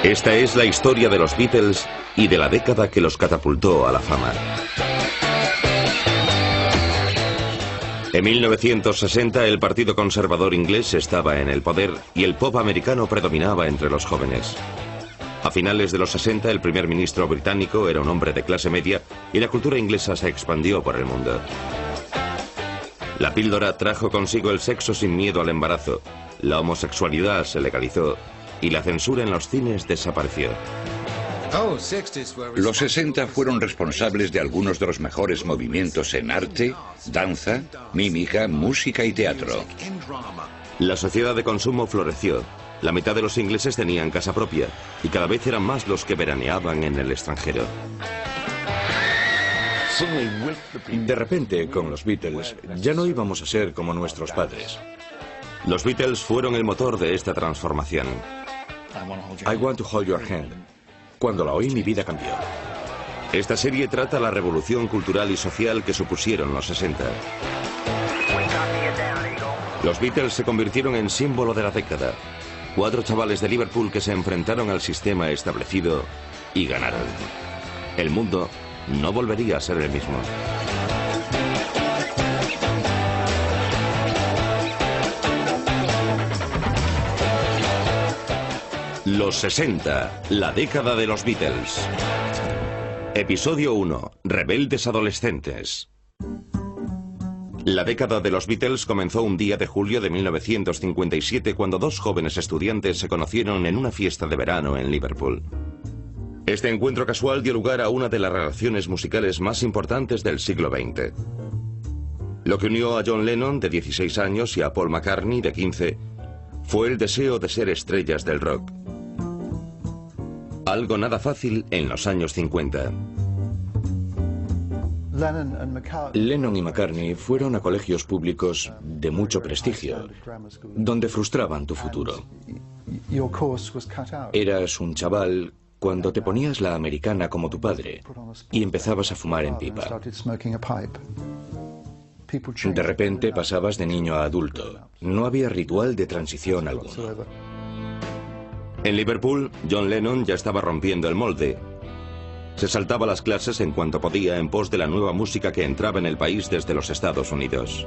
Esta es la historia de los Beatles y de la década que los catapultó a la fama. En 1960 el Partido Conservador inglés estaba en el poder y el pop americano predominaba entre los jóvenes. A finales de los 60 el primer ministro británico era un hombre de clase media y la cultura inglesa se expandió por el mundo. La píldora trajo consigo el sexo sin miedo al embarazo, la homosexualidad se legalizó y la censura en los cines desapareció. Los 60 fueron responsables de algunos de los mejores movimientos en arte, danza, mímica, música y teatro. La sociedad de consumo floreció. La mitad de los ingleses tenían casa propia y cada vez eran más los que veraneaban en el extranjero. De repente, con los Beatles, ya no íbamos a ser como nuestros padres. Los Beatles fueron el motor de esta transformación. I Want to Hold Your Hand. Cuando la oí, mi vida cambió. Esta serie trata la revolución cultural y social que supusieron los 60. Los Beatles se convirtieron en símbolo de la década. 4 chavales de Liverpool que se enfrentaron al sistema establecido y ganaron. El mundo no volvería a ser el mismo. Los 60, la década de los Beatles. Episodio 1, rebeldes adolescentes. La década de los Beatles comenzó un día de julio de 1957 cuando 2 jóvenes estudiantes se conocieron en una fiesta de verano en Liverpool. Este encuentro casual dio lugar a una de las relaciones musicales más importantes del siglo XX. Lo que unió a John Lennon, de 16 años, y a Paul McCartney, de 15, fue el deseo de ser estrellas del rock. Algo nada fácil en los años 50. Lennon y McCartney fueron a colegios públicos de mucho prestigio, donde frustraban tu futuro. Eras un chaval cuando te ponías la americana como tu padre y empezabas a fumar en pipa. De repente pasabas de niño a adulto. No había ritual de transición alguno. En Liverpool, John Lennon ya estaba rompiendo el molde. Se saltaba las clases en cuanto podía en pos de la nueva música que entraba en el país desde los Estados Unidos.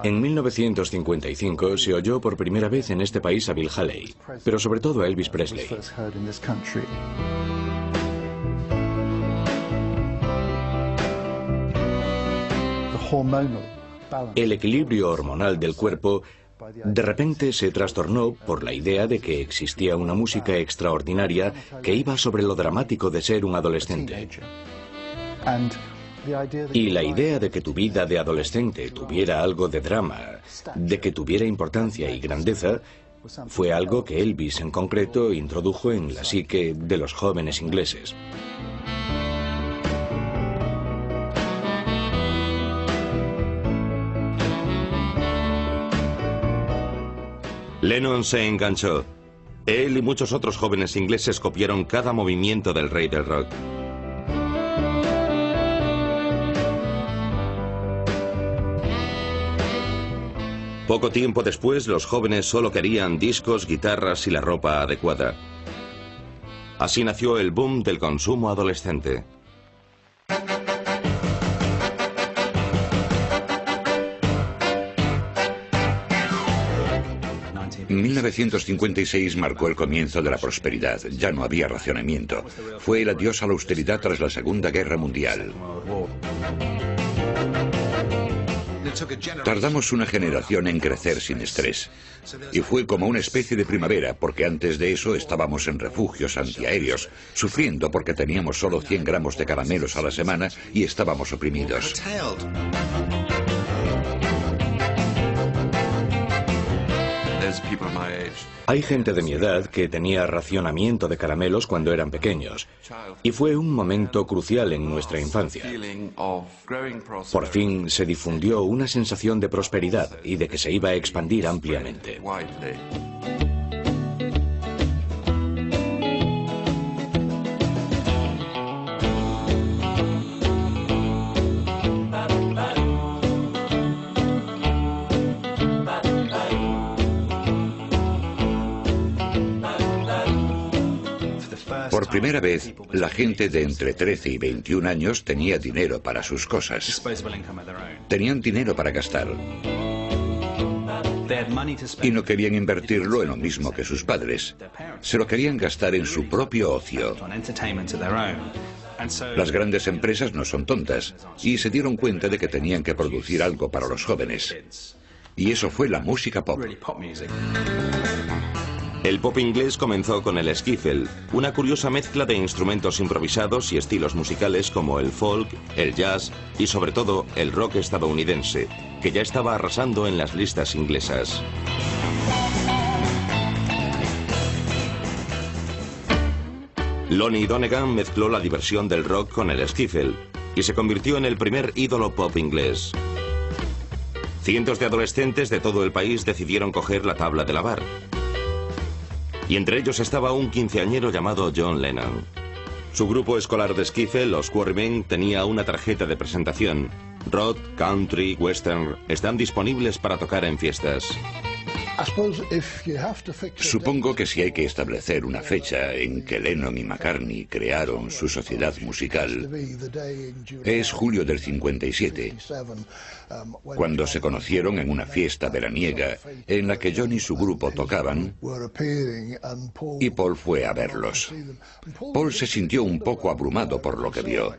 En 1955 se oyó por primera vez en este país a Bill Haley, pero sobre todo a Elvis Presley. El equilibrio hormonal del cuerpo de repente se trastornó por la idea de que existía una música extraordinaria que iba sobre lo dramático de ser un adolescente. Y la idea de que tu vida de adolescente tuviera algo de drama, de que tuviera importancia y grandeza, fue algo que Elvis en concreto introdujo en la psique de los jóvenes ingleses. Lennon se enganchó. Él y muchos otros jóvenes ingleses copiaron cada movimiento del rey del rock. Poco tiempo después, los jóvenes solo querían discos, guitarras y la ropa adecuada. Así nació el boom del consumo adolescente. En 1956 marcó el comienzo de la prosperidad. Ya no había racionamiento. Fue el adiós a la austeridad tras la Segunda Guerra Mundial. Tardamos una generación en crecer sin estrés. Y fue como una especie de primavera, porque antes de eso estábamos en refugios antiaéreos, sufriendo porque teníamos solo 100 gramos de caramelos a la semana y estábamos oprimidos. Hay gente de mi edad que tenía racionamiento de caramelos cuando eran pequeños, y fue un momento crucial en nuestra infancia. Por fin se difundió una sensación de prosperidad y de que se iba a expandir ampliamente. primera vez, la gente de entre 13 y 21 años tenía dinero para sus cosas. Tenían dinero para gastar. Y no querían invertirlo en lo mismo que sus padres. Se lo querían gastar en su propio ocio. Las grandes empresas no son tontas y se dieron cuenta de que tenían que producir algo para los jóvenes. Y eso fue la música pop. El pop inglés comenzó con el skiffle, una curiosa mezcla de instrumentos improvisados y estilos musicales como el folk, el jazz y sobre todo el rock estadounidense, que ya estaba arrasando en las listas inglesas. Lonnie Donegan mezcló la diversión del rock con el skiffle y se convirtió en el primer ídolo pop inglés. Cientos de adolescentes de todo el país decidieron coger la tabla de lavar. Y entre ellos estaba un quinceañero llamado John Lennon. Su grupo escolar de skiffle, los Quarrymen, tenía una tarjeta de presentación. Rock, country, western están disponibles para tocar en fiestas. Supongo que si hay que establecer una fecha en que Lennon y McCartney crearon su sociedad musical, es julio del 57, cuando se conocieron en una fiesta veraniega en la que John y su grupo tocaban y Paul fue a verlos. Paul se sintió un poco abrumado por lo que vio,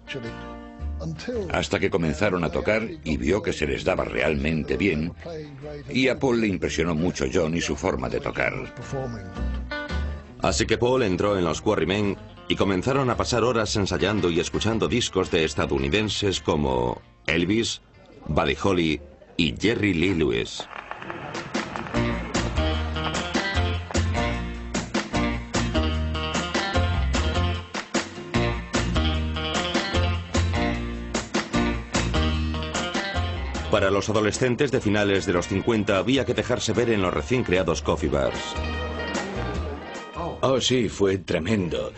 hasta que comenzaron a tocar y vio que se les daba realmente bien, y a Paul le impresionó mucho John y su forma de tocar. Así que Paul entró en los Quarrymen y comenzaron a pasar horas ensayando y escuchando discos de estadounidenses como Elvis, Buddy Holly y Jerry Lee Lewis. Para los adolescentes de finales de los 50 había que dejarse ver en los recién creados coffee bars. Oh, sí, fue tremendo.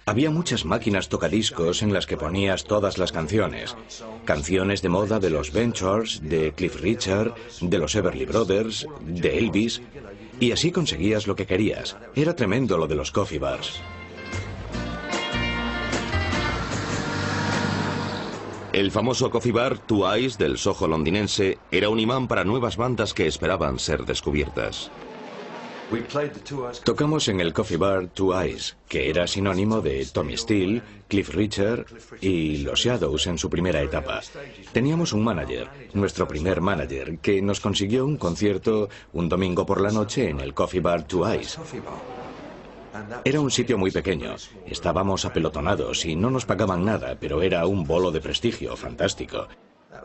Había muchas máquinas tocadiscos en las que ponías todas las canciones. Canciones de moda de los Ventures, de Cliff Richard, de los Everly Brothers, de Elvis. Y así conseguías lo que querías. Era tremendo lo de los coffee bars. El famoso coffee bar Two Eyes del Soho londinense era un imán para nuevas bandas que esperaban ser descubiertas. Tocamos en el coffee bar Two Eyes, que era sinónimo de Tommy Steele, Cliff Richard y los Shadows en su primera etapa. Teníamos un manager, nuestro primer manager, que nos consiguió un concierto un domingo por la noche en el coffee bar Two Eyes. Era un sitio muy pequeño, estábamos apelotonados y no nos pagaban nada, pero era un bolo de prestigio fantástico.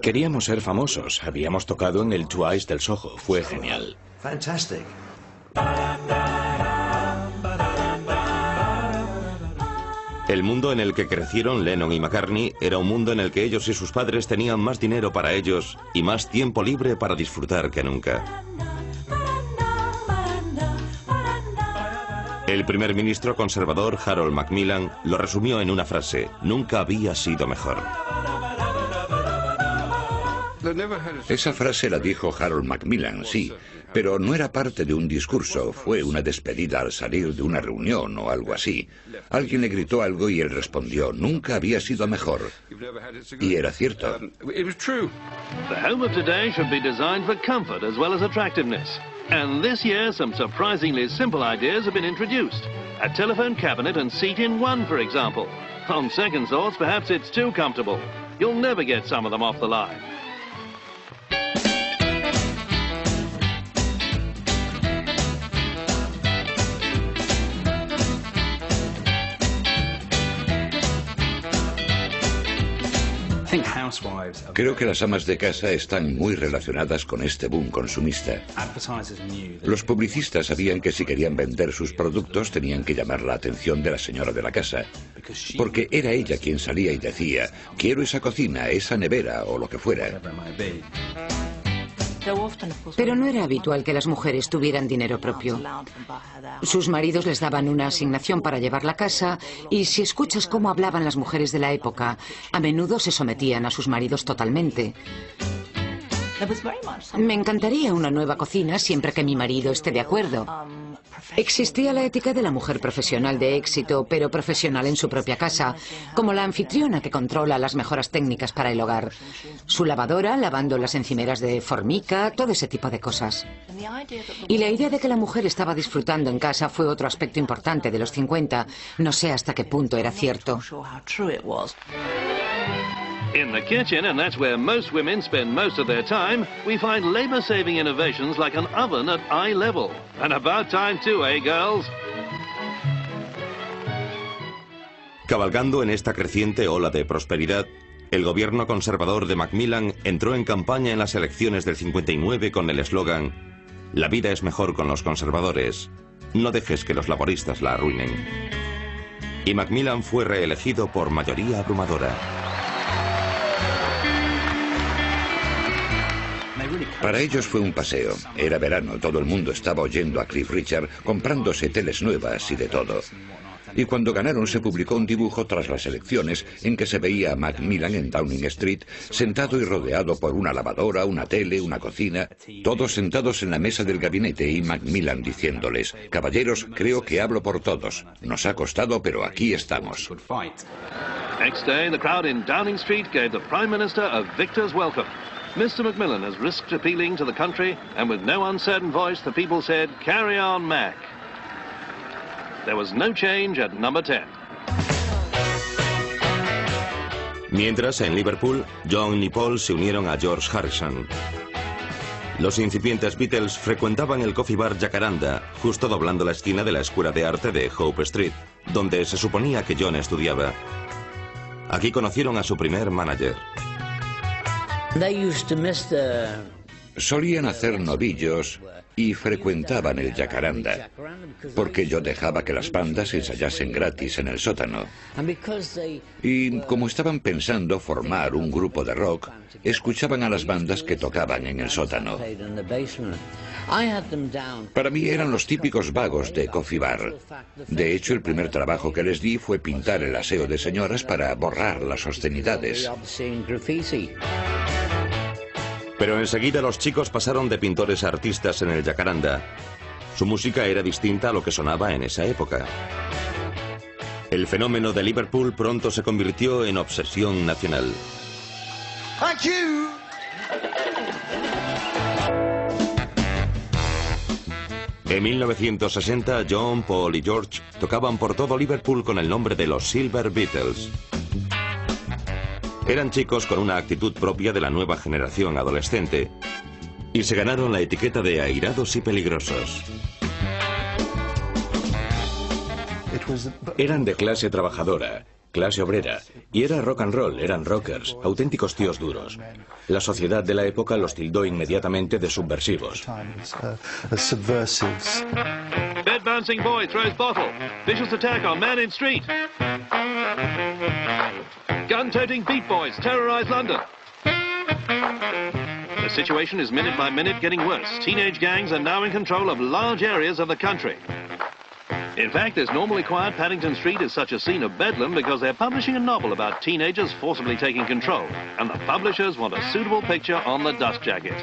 Queríamos ser famosos, habíamos tocado en el Two Eyes del Soho, fue genial. El mundo en el que crecieron Lennon y McCartney era un mundo en el que ellos y sus padres tenían más dinero para ellos y más tiempo libre para disfrutar que nunca. El primer ministro conservador Harold Macmillan lo resumió en una frase: nunca había sido mejor. Esa frase la dijo Harold Macmillan, sí, pero no era parte de un discurso, fue una despedida al salir de una reunión o algo así. Alguien le gritó algo y él respondió: nunca había sido mejor. Y era cierto. The home of today should be designed for comfort as well as attractiveness. And this year, some surprisingly simple ideas have been introduced. A telephone cabinet and seat in one, for example. On second thoughts, perhaps it's too comfortable. You'll never get some of them off the line. Creo que las amas de casa están muy relacionadas con este boom consumista. Los publicistas sabían que si querían vender sus productos tenían que llamar la atención de la señora de la casa, porque era ella quien salía y decía: quiero esa cocina, esa nevera o lo que fuera. Pero no era habitual que las mujeres tuvieran dinero propio. Sus maridos les daban una asignación para llevar la casa, y si escuchas cómo hablaban las mujeres de la época, a menudo se sometían a sus maridos totalmente. Me encantaría una nueva cocina siempre que mi marido esté de acuerdo. Existía la ética de la mujer profesional de éxito, pero profesional en su propia casa, como la anfitriona que controla las mejoras técnicas para el hogar. Su lavadora, lavando las encimeras de formica, todo ese tipo de cosas. Y la idea de que la mujer estaba disfrutando en casa fue otro aspecto importante de los 50. No sé hasta qué punto era cierto. In the kitchen, and that's where most women spend most of their time, we find labor-saving innovations like an oven at eye level. And about time too, eh, girls? Cabalgando en esta creciente ola de prosperidad, el gobierno conservador de Macmillan entró en campaña en las elecciones del 59 con el eslogan «La vida es mejor con los conservadores. No dejes que los laboristas la arruinen». Y Macmillan fue reelegido por mayoría abrumadora. Para ellos fue un paseo. Era verano, todo el mundo estaba oyendo a Cliff Richard, comprándose teles nuevas y de todo. Y cuando ganaron se publicó un dibujo tras las elecciones en que se veía a Macmillan en Downing Street, sentado y rodeado por una lavadora, una tele, una cocina, todos sentados en la mesa del gabinete y Macmillan diciéndoles: «Caballeros, creo que hablo por todos. Nos ha costado, pero aquí estamos». Next day, the crowd in Downing Street gave the Prime Minister a victor's welcome. Mr. Macmillan has risked appealing to the country, and with no uncertain voice, the people said, "Carry on, Mac." There was no change at number 10. Mientras, en Liverpool, John y Paul se unieron a George Harrison. Los incipientes Beatles frecuentaban el coffee bar Jacaranda, justo doblando la esquina de la Escuela de Arte de Hope Street, donde se suponía que John estudiaba. Aquí conocieron a su primer manager. Solían hacer novillos y frecuentaban el Jacaranda, porque yo dejaba que las bandas ensayasen gratis en el sótano. Y como estaban pensando formar un grupo de rock, escuchaban a las bandas que tocaban en el sótano. Para mí eran los típicos vagos de coffee bar. De hecho, el primer trabajo que les di fue pintar el aseo de señoras para borrar las obscenidades. Pero enseguida los chicos pasaron de pintores a artistas en el Jacaranda. Su música era distinta a lo que sonaba en esa época. El fenómeno de Liverpool pronto se convirtió en obsesión nacional. En 1960, John, Paul y George tocaban por todo Liverpool con el nombre de los Silver Beatles. Eran chicos con una actitud propia de la nueva generación adolescente y se ganaron la etiqueta de airados y peligrosos. Eran de clase trabajadora, clase obrera, y era rock and roll, eran rockers, auténticos tíos duros. La sociedad de la época los tildó inmediatamente de subversivos. Bed bouncing boy throws bottle. Vicious attack on man in street. Gun-toting beat boys terrorize London. The situation is minute by minute getting worse. Teenage gangs are now in control of large areas of the country. In fact, this normally quiet Paddington Street is such a scene of bedlam because they're publishing a novel about teenagers forcibly taking control, and the publishers want a suitable picture on the dust jacket.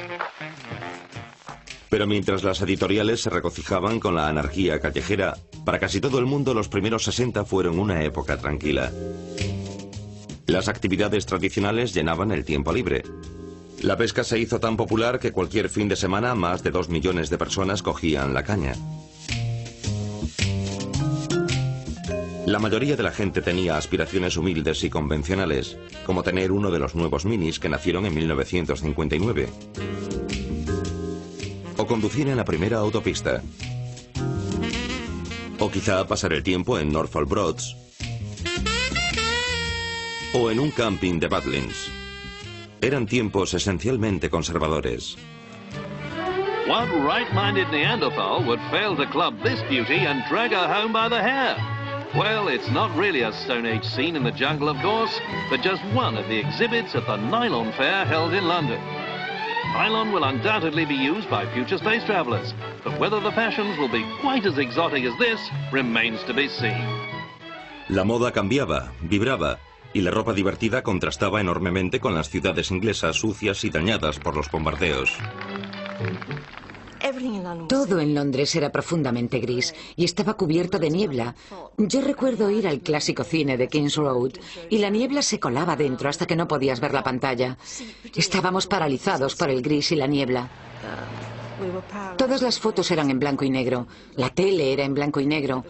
Pero mientras las editoriales se regocijaban con la anarquía callejera, para casi todo el mundo los primeros 60 fueron una época tranquila. Las actividades tradicionales llenaban el tiempo libre. La pesca se hizo tan popular que cualquier fin de semana más de 2 millones de personas cogían la caña. La mayoría de la gente tenía aspiraciones humildes y convencionales, como tener uno de los nuevos minis que nacieron en 1959. O conducir en la primera autopista. O quizá pasar el tiempo en Norfolk Broads. O en un camping de Badlands. Eran tiempos esencialmente conservadores. What right-minded Neanderthal would fail to club this beauty and drag her home by the hair? Well, it's not really a Stone Age scene in the jungle, of course, but just one of the exhibits at the Nylon Fair held in London. Nylon will undoubtedly be used by future space travelers, but whether the fashions will be quite as exotic as this remains to be seen. La moda cambiaba, vibraba, y la ropa divertida contrastaba enormemente con las ciudades inglesas sucias y dañadas por los bombardeos. Todo en Londres era profundamente gris y estaba cubierto de niebla. Yo recuerdo ir al clásico cine de King's Road y la niebla se colaba dentro hasta que no podías ver la pantalla. Estábamos paralizados por el gris y la niebla. Todas las fotos eran en blanco y negro, la tele era en blanco y negro.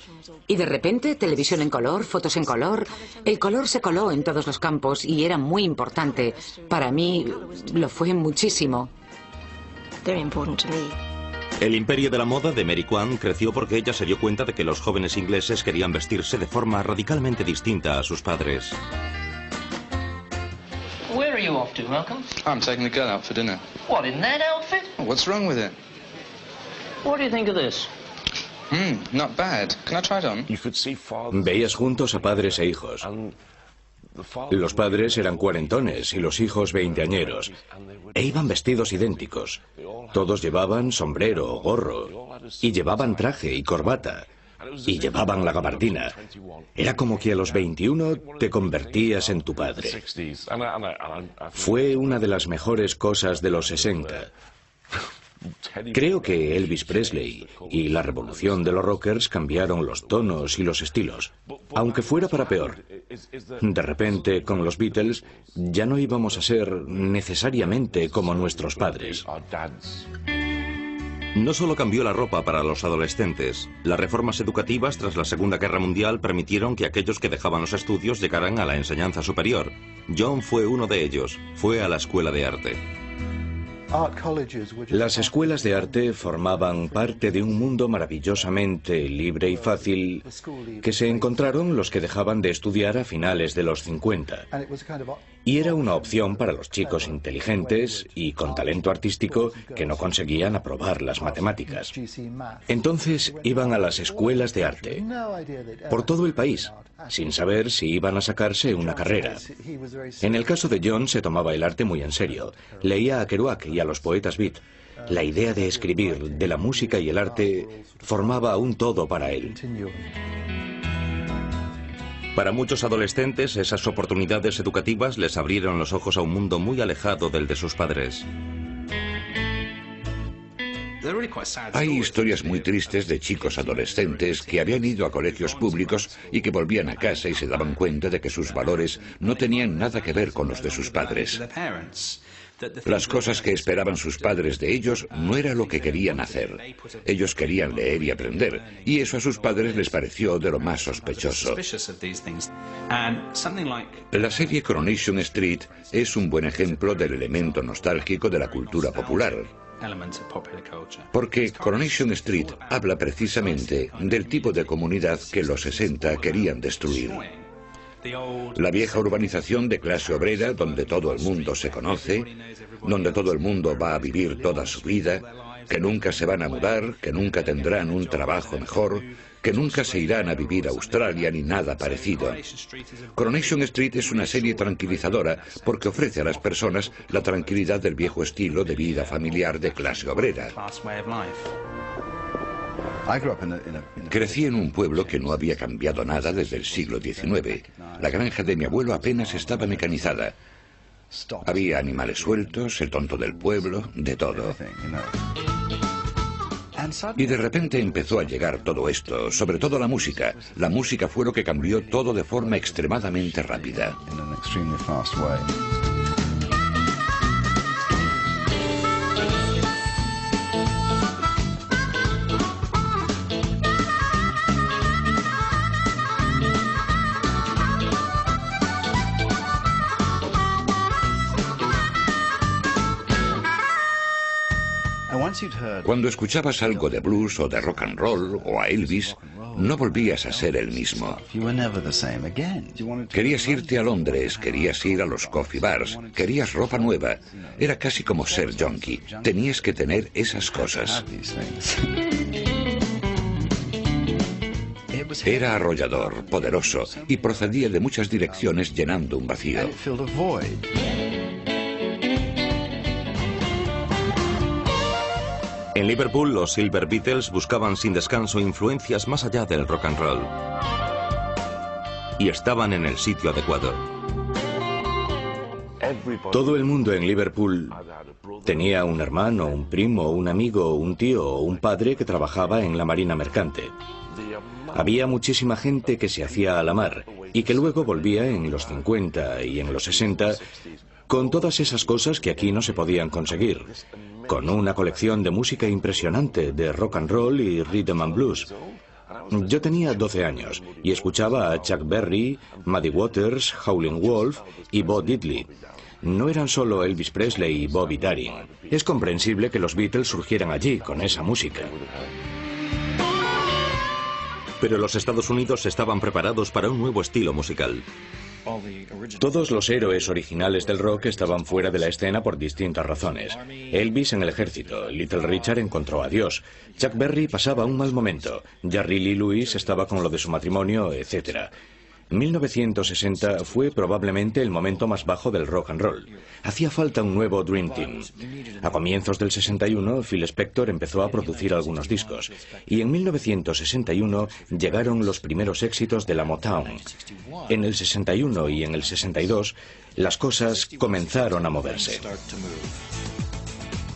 Y de repente, televisión en color, fotos en color. El color se coló en todos los campos y era muy importante. Para mí, lo fue muchísimo. El imperio de la moda de Mary Quant creció porque ella se dio cuenta de que los jóvenes ingleses querían vestirse de forma radicalmente distinta a sus padres. Where are you off to, Malcolm? I'm taking the girl out for dinner. What, in that outfit? What's wrong with it? What do you think of this? Not bad. Can I try it on? Veías juntos a padres e hijos. Los padres eran cuarentones y los hijos veinteañeros. E iban vestidos idénticos. Todos llevaban sombrero o gorro. Y llevaban traje y corbata. Y llevaban la gabardina. Era como que a los 21 te convertías en tu padre. Fue una de las mejores cosas de los 60. Creo que Elvis Presley y la revolución de los rockers cambiaron los tonos y los estilos, aunque fuera para peor. De repente, con los Beatles, ya no íbamos a ser necesariamente como nuestros padres. No solo cambió la ropa para los adolescentes, las reformas educativas tras la Segunda Guerra Mundial permitieron que aquellos que dejaban los estudios llegaran a la enseñanza superior. John fue uno de ellos, fue a la escuela de arte. Las escuelas de arte formaban parte de un mundo maravillosamente libre y fácil que se encontraron los que dejaban de estudiar a finales de los 50. Y era una opción para los chicos inteligentes y con talento artístico que no conseguían aprobar las matemáticas. Entonces iban a las escuelas de arte, por todo el país, sin saber si iban a sacarse una carrera. En el caso de John se tomaba el arte muy en serio. Leía a Kerouac y a los poetas beat. La idea de escribir, de la música y el arte, formaba un todo para él. Para muchos adolescentes, esas oportunidades educativas les abrieron los ojos a un mundo muy alejado del de sus padres. Hay historias muy tristes de chicos adolescentes que habían ido a colegios públicos y que volvían a casa y se daban cuenta de que sus valores no tenían nada que ver con los de sus padres. Las cosas que esperaban sus padres de ellos no era lo que querían hacer. Ellos querían leer y aprender, y eso a sus padres les pareció de lo más sospechoso. La serie Coronation Street es un buen ejemplo del elemento nostálgico de la cultura popular. Porque Coronation Street habla precisamente del tipo de comunidad que los 60 querían destruir. La vieja urbanización de clase obrera, donde todo el mundo se conoce, donde todo el mundo va a vivir toda su vida, que nunca se van a mudar, que nunca tendrán un trabajo mejor, que nunca se irán a vivir a Australia ni nada parecido. Coronation Street es una serie tranquilizadora porque ofrece a las personas la tranquilidad del viejo estilo de vida familiar de clase obrera. Crecí en un pueblo que no había cambiado nada desde el siglo XIX. La granja de mi abuelo apenas estaba mecanizada. Había animales sueltos, el tonto del pueblo, de todo. Y de repente empezó a llegar todo esto, sobre todo la música. La música fue lo que cambió todo de forma extremadamente rápida. Cuando escuchabas algo de blues o de rock and roll o a Elvis, no volvías a ser el mismo. Querías irte a Londres, querías ir a los coffee bars, querías ropa nueva. Era casi como ser junkie. Tenías que tener esas cosas. Era arrollador, poderoso y procedía de muchas direcciones llenando un vacío. En Liverpool, los Silver Beatles buscaban sin descanso influencias más allá del rock and roll. Y estaban en el sitio adecuado. Todo el mundo en Liverpool tenía un hermano, un primo, un amigo, un tío o un padre que trabajaba en la marina mercante. Había muchísima gente que se hacía a la mar y que luego volvía en los 50 y en los 60 con todas esas cosas que aquí no se podían conseguir, con una colección de música impresionante de rock and roll y rhythm and blues. Yo tenía 12 años y escuchaba a Chuck Berry, Muddy Waters, Howlin' Wolf y Bo Diddley. No eran solo Elvis Presley y Bobby Darin. Es comprensible que los Beatles surgieran allí con esa música. Pero los Estados Unidos estaban preparados para un nuevo estilo musical. Todos los héroes originales del rock estaban fuera de la escena por distintas razones. Elvis en el ejército, Little Richard encontró a Dios, Chuck Berry pasaba un mal momento, Jerry Lee Lewis estaba con lo de su matrimonio, etc. 1960 fue probablemente el momento más bajo del rock and roll. Hacía falta un nuevo Dream Team. A comienzos del 61, Phil Spector empezó a producir algunos discos. Y en 1961 llegaron los primeros éxitos de la Motown. En el 61 y en el 62, las cosas comenzaron a moverse.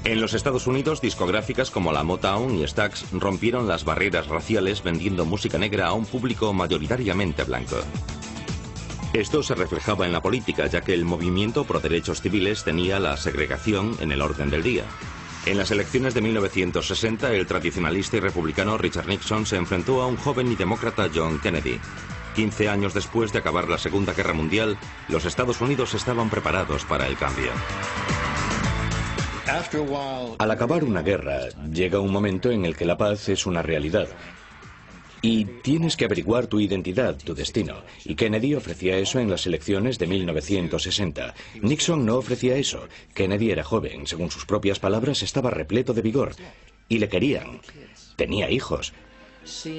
En los Estados Unidos, discográficas como la Motown y Stax rompieron las barreras raciales vendiendo música negra a un público mayoritariamente blanco. Esto se reflejaba en la política, ya que el movimiento pro derechos civiles tenía la segregación en el orden del día. En las elecciones de 1960, el tradicionalista y republicano Richard Nixon se enfrentó a un joven y demócrata John Kennedy. 15 años después de acabar la Segunda Guerra Mundial, los Estados Unidos estaban preparados para el cambio. Al acabar una guerra, llega un momento en el que la paz es una realidad. Y tienes que averiguar tu identidad, tu destino. Y Kennedy ofrecía eso en las elecciones de 1960. Nixon no ofrecía eso. Kennedy era joven, según sus propias palabras, estaba repleto de vigor. Y le querían. Tenía hijos.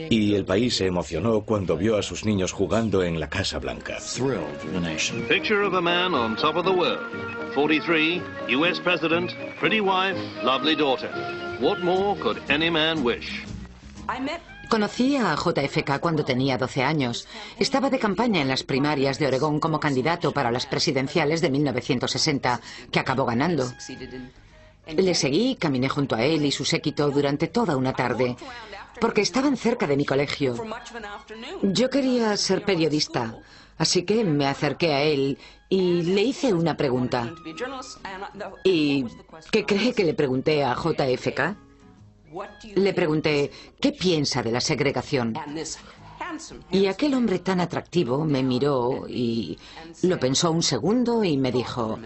Y el país se emocionó cuando vio a sus niños jugando en la Casa Blanca. Picture of a man on top of the world. 43, US President, pretty wife, lovely daughter. What more could any man wish? Conocí a JFK cuando tenía 12 años. Estaba de campaña en las primarias de Oregón como candidato para las presidenciales de 1960, que acabó ganando. Le seguí, caminé junto a él y su séquito durante toda una tarde, porque estaban cerca de mi colegio. Yo quería ser periodista, así que me acerqué a él y le hice una pregunta. ¿Y qué cree que le pregunté a JFK? Le pregunté, ¿qué piensa de la segregación? Y aquel hombre tan atractivo me miró y lo pensó un segundo y me dijo,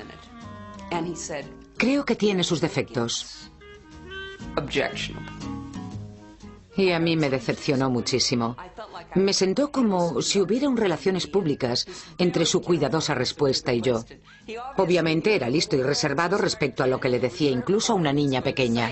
creo que tiene sus defectos. Y a mí me decepcionó muchísimo. Me sentó como si hubiera relaciones públicas entre su cuidadosa respuesta y yo. Obviamente era listo y reservado respecto a lo que le decía incluso a una niña pequeña.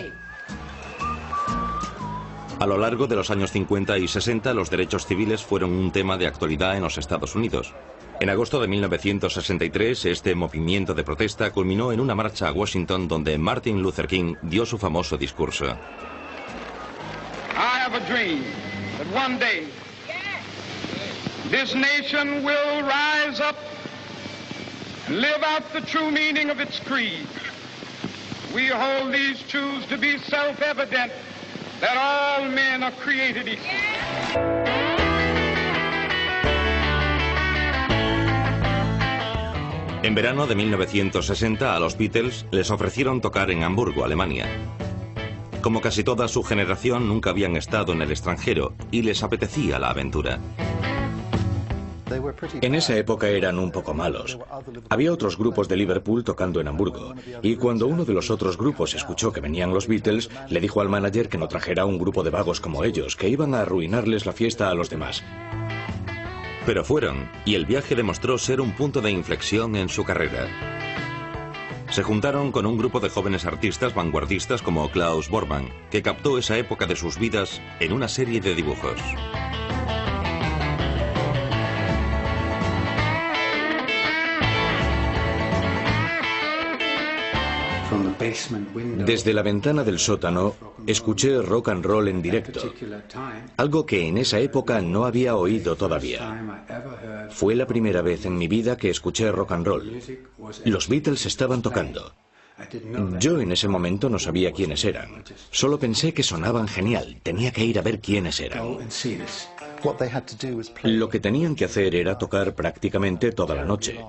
A lo largo de los años 50 y 60, los derechos civiles fueron un tema de actualidad en los Estados Unidos. En agosto de 1963, este movimiento de protesta culminó en una marcha a Washington donde Martin Luther King dio su famoso discurso. I have a dream that one day this nation will rise up and live out the true meaning of its creed. We hold these truths to be self-evident that all men are created equal. En verano de 1960 a los Beatles les ofrecieron tocar en Hamburgo, Alemania. Como casi toda su generación nunca habían estado en el extranjero y les apetecía la aventura. En esa época eran un poco malos. Había otros grupos de Liverpool tocando en Hamburgo, y cuando uno de los otros grupos escuchó que venían los Beatles, le dijo al manager que no trajera un grupo de vagos como ellos, que iban a arruinarles la fiesta a los demás. Pero fueron, y el viaje demostró ser un punto de inflexión en su carrera. Se juntaron con un grupo de jóvenes artistas vanguardistas como Klaus Bormann, que captó esa época de sus vidas en una serie de dibujos. Desde la ventana del sótano escuché rock and roll en directo, algo que en esa época no había oído todavía. Fue la primera vez en mi vida que escuché rock and roll. Los Beatles estaban tocando. Yo en ese momento no sabía quiénes eran. Solo pensé que sonaban genial. Tenía que ir a ver quiénes eran. Lo que tenían que hacer era tocar prácticamente toda la noche.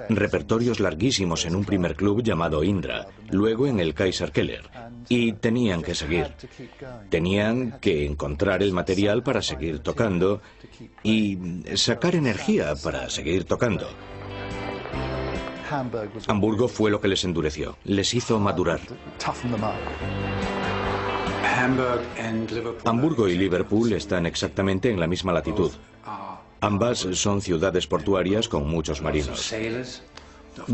Repertorios larguísimos en un primer club llamado Indra, luego en el Kaiser Keller. Y tenían que seguir. Tenían que encontrar el material para seguir tocando y sacar energía para seguir tocando. Hamburgo fue lo que les endureció, les hizo madurar. Hamburgo y Liverpool están exactamente en la misma latitud. Ambas son ciudades portuarias con muchos marinos.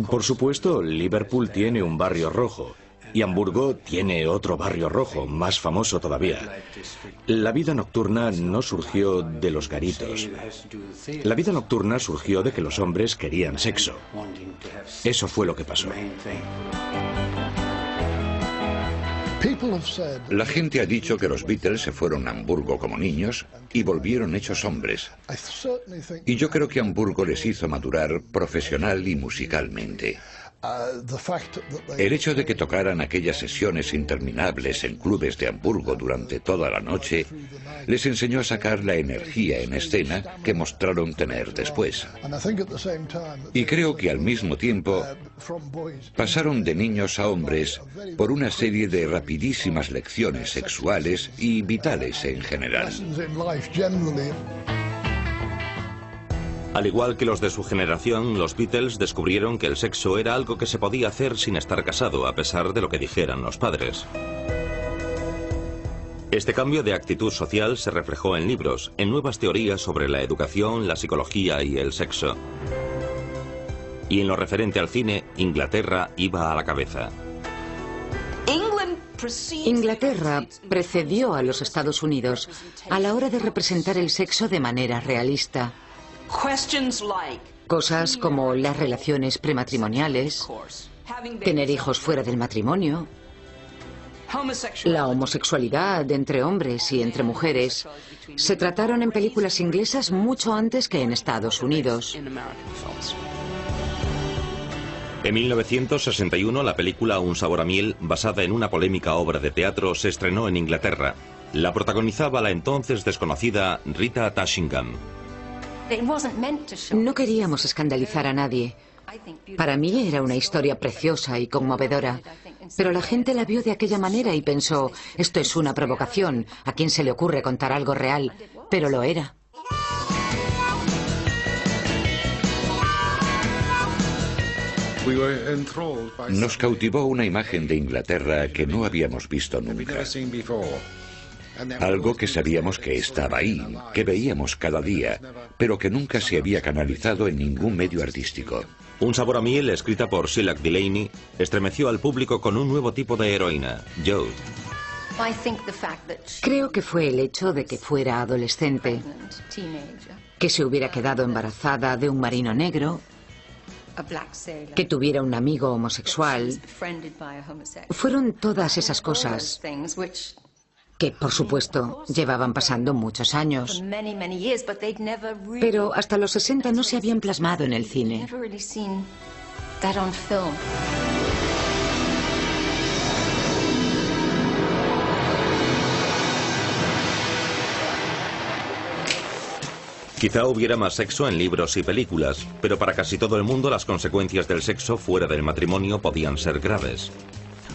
Por supuesto, Liverpool tiene un barrio rojo y Hamburgo tiene otro barrio rojo, más famoso todavía. La vida nocturna no surgió de los garitos. La vida nocturna surgió de que los hombres querían sexo. Eso fue lo que pasó. La gente ha dicho que los Beatles se fueron a Hamburgo como niños y volvieron hechos hombres. Y yo creo que Hamburgo les hizo madurar profesional y musicalmente. El hecho de que tocaran aquellas sesiones interminables en clubes de Hamburgo durante toda la noche les enseñó a sacar la energía en escena que mostraron tener después. Y creo que al mismo tiempo pasaron de niños a hombres por una serie de rapidísimas lecciones sexuales y vitales en general. Al igual que los de su generación, los Beatles descubrieron que el sexo era algo que se podía hacer sin estar casado, a pesar de lo que dijeran los padres. Este cambio de actitud social se reflejó en libros, en nuevas teorías sobre la educación, la psicología y el sexo. Y en lo referente al cine, Inglaterra iba a la cabeza. Inglaterra precedió a los Estados Unidos a la hora de representar el sexo de manera realista. Cosas como las relaciones prematrimoniales, tener hijos fuera del matrimonio, la homosexualidad entre hombres y entre mujeres, se trataron en películas inglesas mucho antes que en Estados Unidos. En 1961, la película Un sabor a miel, basada en una polémica obra de teatro, se estrenó en Inglaterra. La protagonizaba la entonces desconocida Rita Tashingham. No queríamos escandalizar a nadie. Para mí era una historia preciosa y conmovedora, pero la gente la vio de aquella manera y pensó, esto es una provocación, ¿a quién se le ocurre contar algo real? Pero lo era. Nos cautivó una imagen de Inglaterra que no habíamos visto nunca. Algo que sabíamos que estaba ahí, que veíamos cada día, pero que nunca se había canalizado en ningún medio artístico. Un sabor a miel, escrita por Sheila Delaney, estremeció al público con un nuevo tipo de heroína, Joe. Creo que fue el hecho de que fuera adolescente, que se hubiera quedado embarazada de un marino negro, que tuviera un amigo homosexual. Fueron todas esas cosas que, por supuesto, llevaban pasando muchos años. Pero hasta los 60 no se habían plasmado en el cine. Quizá hubiera más sexo en libros y películas, pero para casi todo el mundo las consecuencias del sexo fuera del matrimonio podían ser graves.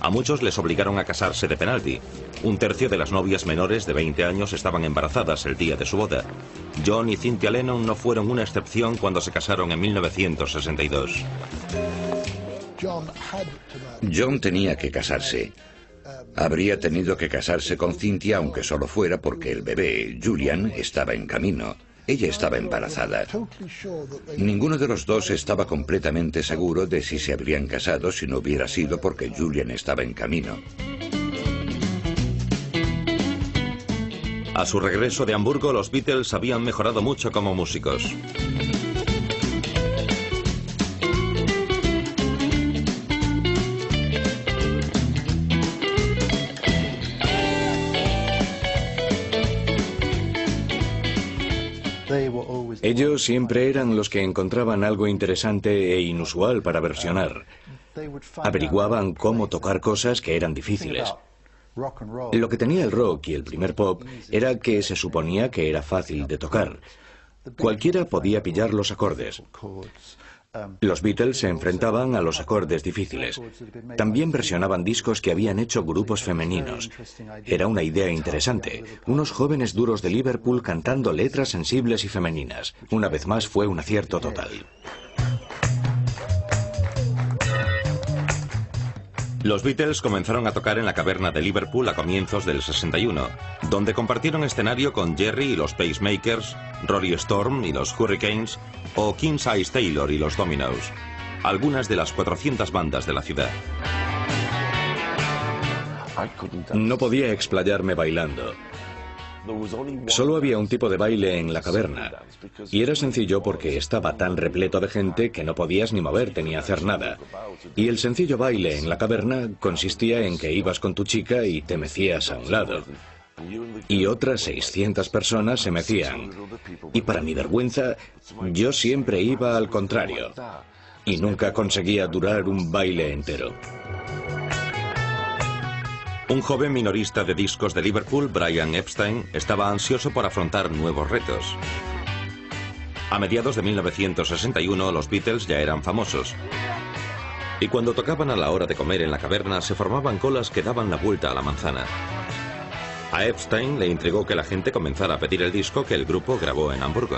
A muchos les obligaron a casarse de penalti. Un tercio de las novias menores de 20 años estaban embarazadas el día de su boda. John y Cynthia Lennon no fueron una excepción cuando se casaron en 1962. John tenía que casarse. Habría tenido que casarse con Cynthia aunque solo fuera porque el bebé, Julian, estaba en camino. Ella estaba embarazada. Ninguno de los dos estaba completamente seguro de si se habrían casado si no hubiera sido porque Julian estaba en camino. A su regreso de Hamburgo, los Beatles habían mejorado mucho como músicos. Ellos siempre eran los que encontraban algo interesante e inusual para versionar. Averiguaban cómo tocar cosas que eran difíciles. Lo que tenía el rock y el primer pop era que se suponía que era fácil de tocar. Cualquiera podía pillar los acordes. Los Beatles se enfrentaban a los acordes difíciles. También versionaban discos que habían hecho grupos femeninos. Era una idea interesante. Unos jóvenes duros de Liverpool cantando letras sensibles y femeninas. Una vez más fue un acierto total. Los Beatles comenzaron a tocar en la caverna de Liverpool a comienzos del 61, donde compartieron escenario con Jerry y los Pacemakers, Rory Storm y los Hurricanes, o King Size Taylor y los Dominoes, algunas de las 400 bandas de la ciudad. No podía explayarme bailando. Solo había un tipo de baile en la caverna, y era sencillo porque estaba tan repleto de gente que no podías ni moverte ni hacer nada. Y el sencillo baile en la caverna consistía en que ibas con tu chica y te mecías a un lado. Y otras 600 personas se mecían. Y para mi vergüenza, yo siempre iba al contrario. Y nunca conseguía durar un baile entero. Un joven minorista de discos de Liverpool, Brian Epstein, estaba ansioso por afrontar nuevos retos. A mediados de 1961 los Beatles ya eran famosos. Y cuando tocaban a la hora de comer en la caverna se formaban colas que daban la vuelta a la manzana. A Epstein le intrigó que la gente comenzara a pedir el disco que el grupo grabó en Hamburgo.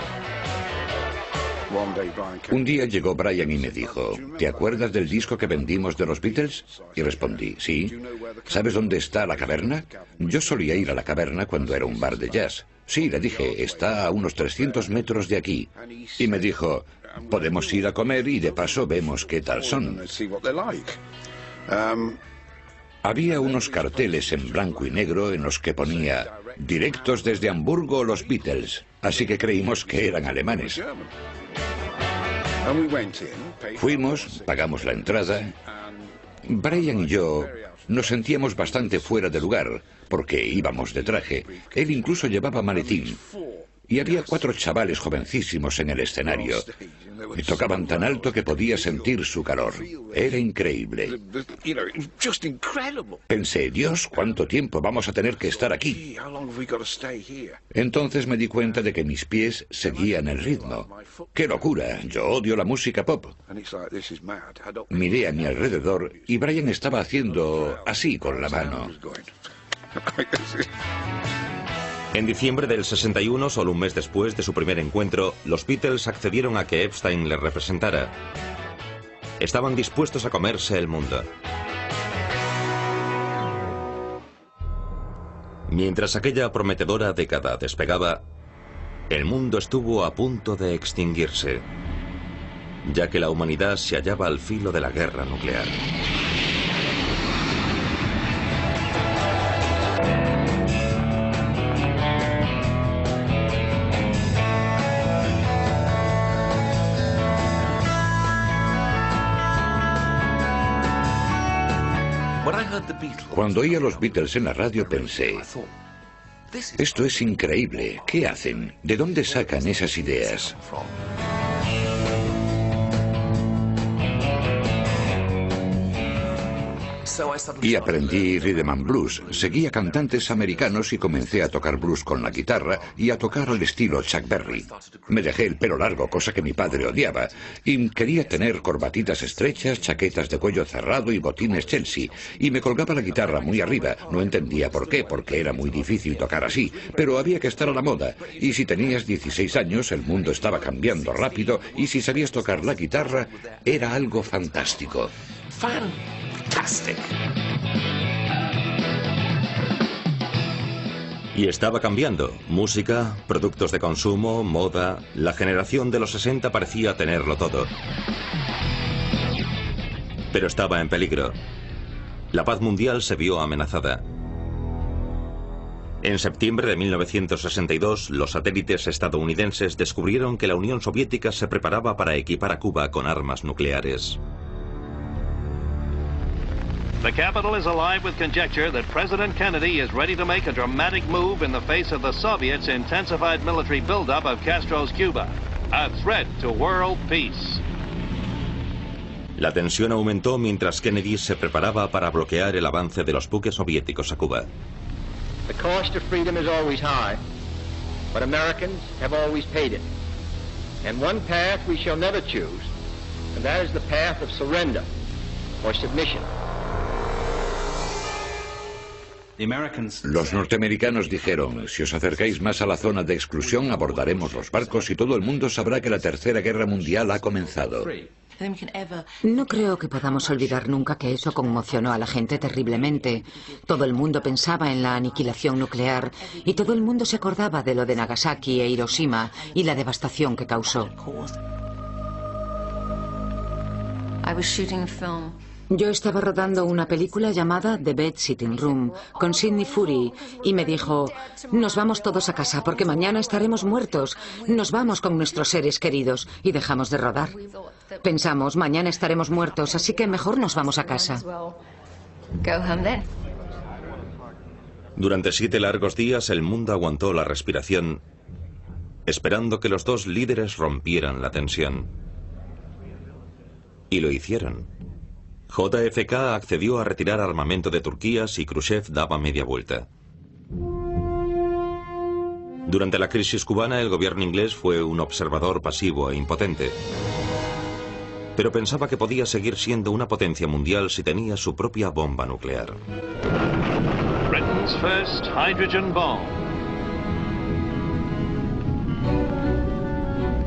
Un día llegó Brian y me dijo, ¿te acuerdas del disco que vendimos de los Beatles? Y respondí, sí. ¿Sabes dónde está la caverna? Yo solía ir a la caverna cuando era un bar de jazz. Sí, le dije, está a unos 300 metros de aquí. Y me dijo, podemos ir a comer y de paso vemos qué tal son. Había unos carteles en blanco y negro en los que ponía, directos desde Hamburgo los Beatles. Así que creímos que eran alemanes. Fuimos, pagamos la entrada. Brian y yo nos sentíamos bastante fuera de lugar, porque íbamos de traje. Él incluso llevaba maletín. Y había 4 chavales jovencísimos en el escenario. Y tocaban tan alto que podía sentir su calor. Era increíble. Pensé, Dios, ¿cuánto tiempo vamos a tener que estar aquí? Entonces me di cuenta de que mis pies seguían el ritmo. ¡Qué locura! Yo odio la música pop. Miré a mi alrededor y Brian estaba haciendo así con la mano. En diciembre del 61, solo un mes después de su primer encuentro, los Beatles accedieron a que Epstein les representara. Estaban dispuestos a comerse el mundo. Mientras aquella prometedora década despegaba, el mundo estuvo a punto de extinguirse, ya que la humanidad se hallaba al filo de la guerra nuclear. Cuando oí a los Beatles en la radio pensé, esto es increíble, ¿qué hacen? ¿De dónde sacan esas ideas? Y aprendí rhythm and blues, seguí a cantantes americanos y comencé a tocar blues con la guitarra y a tocar al estilo Chuck Berry. Me dejé el pelo largo, cosa que mi padre odiaba, y quería tener corbatitas estrechas, chaquetas de cuello cerrado y botines Chelsea, y me colgaba la guitarra muy arriba. No entendía por qué, porque era muy difícil tocar así, pero había que estar a la moda, y si tenías 16 años el mundo estaba cambiando rápido, y si sabías tocar la guitarra, era algo fantástico. Y estaba cambiando. Música, productos de consumo, moda. La generación de los 60 parecía tenerlo todo. Pero estaba en peligro. La paz mundial se vio amenazada. En septiembre de 1962, los satélites estadounidenses descubrieron que la Unión Soviética se preparaba para equipar a Cuba con armas nucleares. The capital is alive with conjecture that President Kennedy is ready to make a dramatic move in the face of the Soviets' intensified military buildup of Castro's Cuba. a threat to world peace. La tensión aumentó mientras Kennedy se preparaba para bloquear el avance de los buques soviéticos a Cuba. The cost of freedom is always high, but Americans have always paid it. And one path we shall never choose, and that is the path of surrender or submission. Los norteamericanos dijeron, si os acercáis más a la zona de exclusión, abordaremos los barcos y todo el mundo sabrá que la Tercera Guerra Mundial ha comenzado. No creo que podamos olvidar nunca que eso conmocionó a la gente terriblemente. Todo el mundo pensaba en la aniquilación nuclear y todo el mundo se acordaba de lo de Nagasaki e Hiroshima y la devastación que causó. Yo estaba rodando una película llamada The Bed Sitting Room con Sidney Furie y me dijo, nos vamos todos a casa porque mañana estaremos muertos. Nos vamos con nuestros seres queridos y dejamos de rodar. Pensamos, mañana estaremos muertos, así que mejor nos vamos a casa. Durante 7 largos días el mundo aguantó la respiración, esperando que los dos líderes rompieran la tensión. Y lo hicieron. JFK accedió a retirar armamento de Turquía si Khrushchev daba media vuelta. Durante la crisis cubana, el gobierno inglés fue un observador pasivo e impotente. Pero pensaba que podía seguir siendo una potencia mundial si tenía su propia bomba nuclear. Britain's first hydrogen bomb.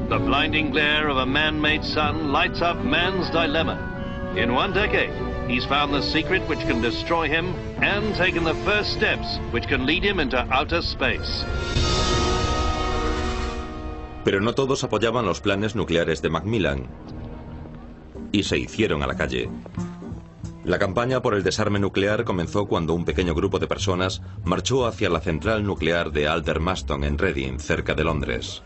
The blinding glare of a man-made sun lights up man's dilemma. In 1 decade, he's found the secret which can destroy him and taken the first steps which can lead him into outer space. Pero no todos apoyaban los planes nucleares de Macmillan y se hicieron a la calle. La campaña por el desarme nuclear comenzó cuando un pequeño grupo de personas marchó hacia la central nuclear de Aldermaston en Reading, cerca de Londres.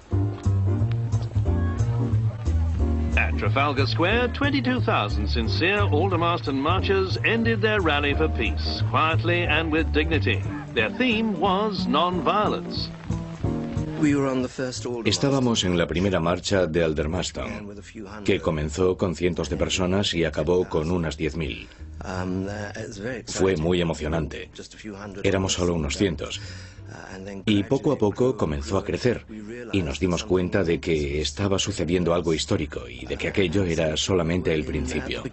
At Trafalgar Square, 22,000 sincere Aldermaston marchers ended their rally for peace, quietly and with dignity. Their theme was non-violence. Estábamos en la primera marcha de Aldermaston, que comenzó con cientos de personas y acabó con unas 10.000. Fue muy emocionante. Éramos solo unos cientos. Y poco a poco comenzó a crecer y nos dimos cuenta de que estaba sucediendo algo histórico y de que aquello era solamente el principio.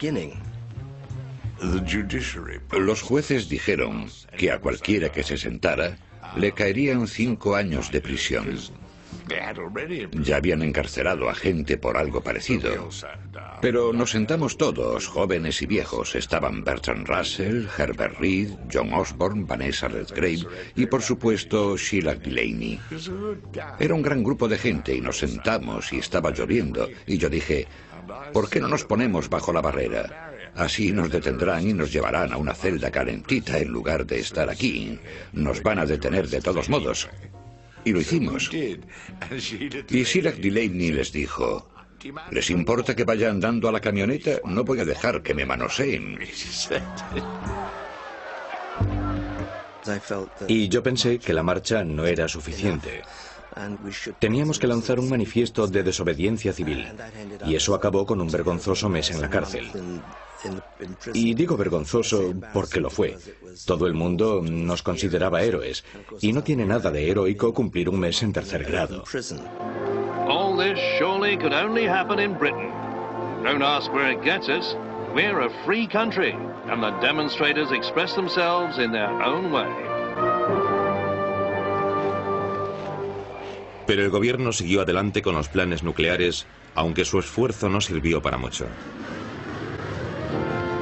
Los jueces dijeron que a cualquiera que se sentara le caerían 5 años de prisión. Ya habían encarcelado a gente por algo parecido. Pero nos sentamos todos, jóvenes y viejos. Estaban Bertrand Russell, Herbert Reed, John Osborne, Vanessa Redgrave y, por supuesto, Sheila Delaney. Era un gran grupo de gente y nos sentamos y estaba lloviendo. Y yo dije, ¿por qué no nos ponemos bajo la barrera? Así nos detendrán y nos llevarán a una celda calentita en lugar de estar aquí. Nos van a detener de todos modos. Y lo hicimos. Y Sheila Delaney les dijo, ¿les importa que vaya andando a la camioneta? No voy a dejar que me manoseen. Y yo pensé que la marcha no era suficiente. Teníamos que lanzar un manifiesto de desobediencia civil. Y eso acabó con un vergonzoso mes en la cárcel. Y digo vergonzoso porque lo fue. Todo el mundo nos consideraba héroes. Y no tiene nada de heroico cumplir un mes en tercer grado. All this surely could only happen in Britain. Don't ask where it gets us. We're a free country, and the demonstrators express themselves in their own way. Pero el gobierno siguió adelante con los planes nucleares, aunque su esfuerzo no sirvió para mucho.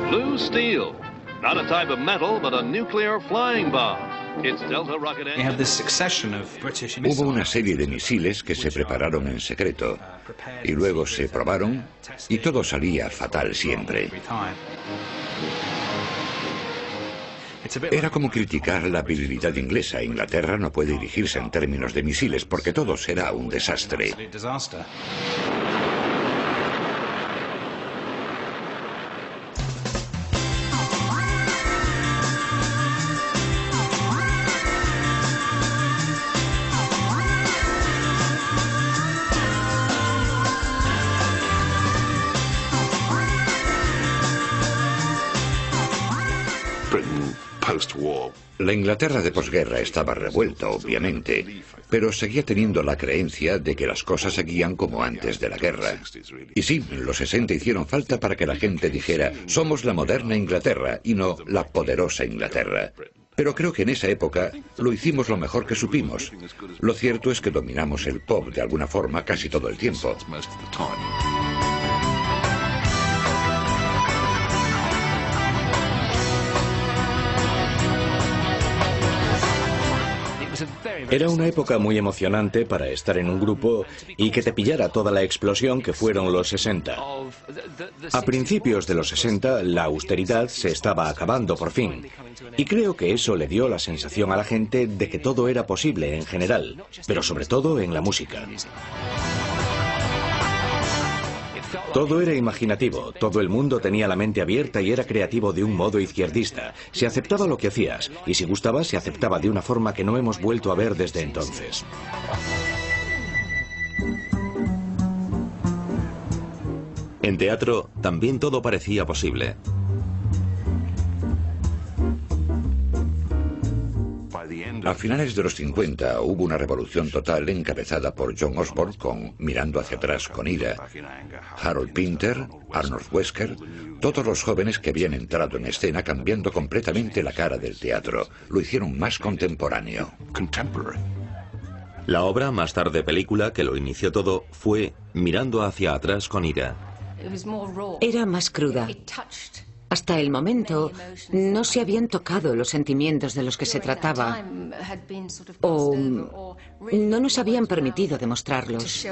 Blue steel, not a type of metal, but a nuclear flying bomb. Its Delta rocket engine. Hubo una serie de misiles que se prepararon en secreto y luego se probaron y todo salía fatal siempre. Era como criticar la virilidad inglesa. Inglaterra no puede dirigirse en términos de misiles porque todo será un desastre. La Inglaterra de posguerra estaba revuelta, obviamente, pero seguía teniendo la creencia de que las cosas seguían como antes de la guerra. Y sí, los 60 hicieron falta para que la gente dijera, somos la moderna Inglaterra y no la poderosa Inglaterra. Pero creo que en esa época lo hicimos lo mejor que supimos. Lo cierto es que dominamos el pop de alguna forma casi todo el tiempo. Era una época muy emocionante para estar en un grupo y que te pillara toda la explosión que fueron los 60. A principios de los 60, la austeridad se estaba acabando por fin. Y creo que eso le dio la sensación a la gente de que todo era posible en general, pero sobre todo en la música. Todo era imaginativo, todo el mundo tenía la mente abierta y era creativo de un modo izquierdista. Se aceptaba lo que hacías, y si gustaba, se aceptaba de una forma que no hemos vuelto a ver desde entonces. En teatro, también todo parecía posible. A finales de los 50 hubo una revolución total encabezada por John Osborne con Mirando hacia atrás con ira, Harold Pinter, Arnold Wesker, todos los jóvenes que habían entrado en escena cambiando completamente la cara del teatro, lo hicieron más contemporáneo. La obra, más tarde película, que lo inició todo, fue Mirando hacia atrás con ira. Era más cruda. Hasta el momento no se habían tocado los sentimientos de los que se trataba o no nos habían permitido demostrarlos.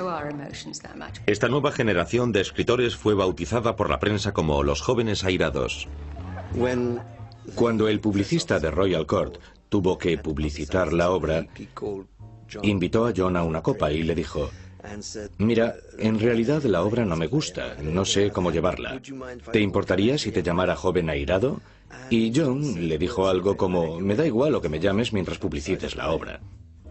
Esta nueva generación de escritores fue bautizada por la prensa como los jóvenes airados. Cuando el publicista de Royal Court tuvo que publicitar la obra, invitó a John a una copa y le dijo: mira, en realidad la obra no me gusta, no sé cómo llevarla. ¿Te importaría si te llamara joven airado? Y John le dijo algo como, me da igual lo que me llames mientras publicites la obra.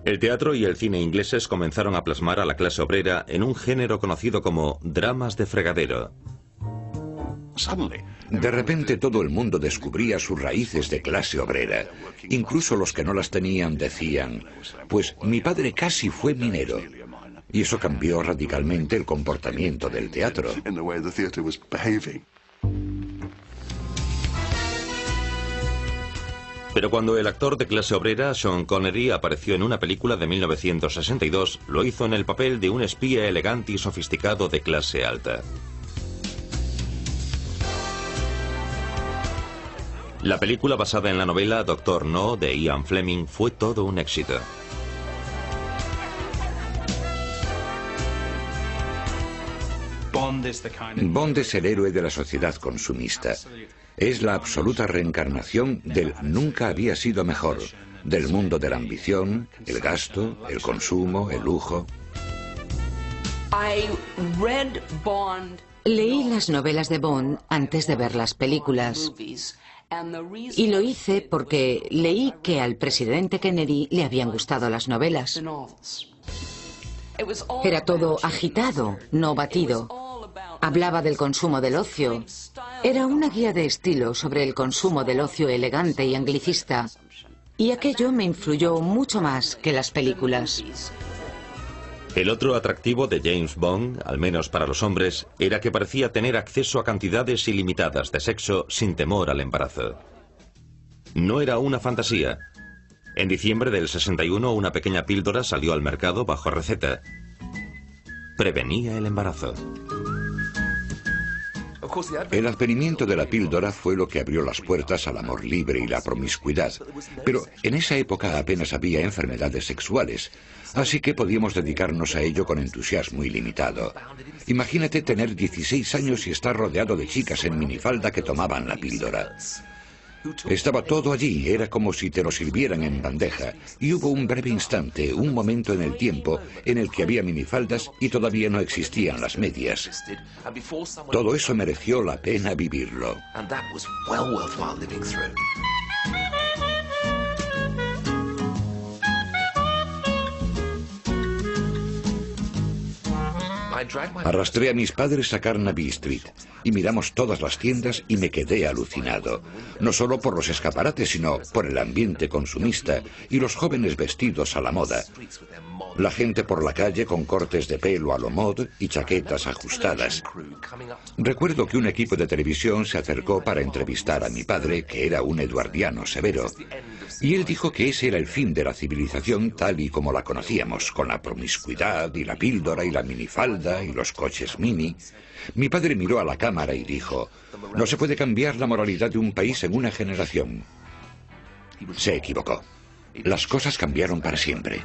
El teatro y el cine ingleses comenzaron a plasmar a la clase obrera en un género conocido como dramas de fregadero. De repente todo el mundo descubría sus raíces de clase obrera. Incluso los que no las tenían decían, pues mi padre casi fue minero. Y eso cambió radicalmente el comportamiento del teatro. Pero cuando el actor de clase obrera Sean Connery apareció en una película de 1962, lo hizo en el papel de un espía elegante y sofisticado de clase alta. La película, basada en la novela Doctor No de Ian Fleming, fue todo un éxito. Bond es el héroe de la sociedad consumista. Es la absoluta reencarnación del nunca había sido mejor, del mundo de la ambición, el gasto, el consumo, el lujo. Leí las novelas de Bond antes de ver las películas. Y lo hice porque leí que al presidente Kennedy le habían gustado las novelas. Era todo agitado, no batido. Hablaba del consumo del ocio. Era una guía de estilo sobre el consumo del ocio elegante y anglicista. Y aquello me influyó mucho más que las películas. El otro atractivo de James Bond, al menos para los hombres, era que parecía tener acceso a cantidades ilimitadas de sexo sin temor al embarazo. No era una fantasía. En diciembre del 61, una pequeña píldora salió al mercado bajo receta. Prevenía el embarazo. El advenimiento de la píldora fue lo que abrió las puertas al amor libre y la promiscuidad. Pero en esa época apenas había enfermedades sexuales, así que podíamos dedicarnos a ello con entusiasmo ilimitado. Imagínate tener 16 años y estar rodeado de chicas en minifalda que tomaban la píldora. Estaba todo allí, era como si te lo sirvieran en bandeja, y hubo un breve instante, un momento en el tiempo, en el que había minifaldas y todavía no existían las medias. Todo eso mereció la pena vivirlo. Arrastré a mis padres a Carnaby Street y miramos todas las tiendas y me quedé alucinado. No solo por los escaparates, sino por el ambiente consumista y los jóvenes vestidos a la moda. La gente por la calle con cortes de pelo a lo mod y chaquetas ajustadas. Recuerdo que un equipo de televisión se acercó para entrevistar a mi padre, que era un eduardiano severo. Y él dijo que ese era el fin de la civilización tal y como la conocíamos, con la promiscuidad y la píldora y la minifalda y los coches mini. Mi padre miró a la cámara y dijo: no se puede cambiar la moralidad de un país en una generación. Se equivocó. Las cosas cambiaron para siempre.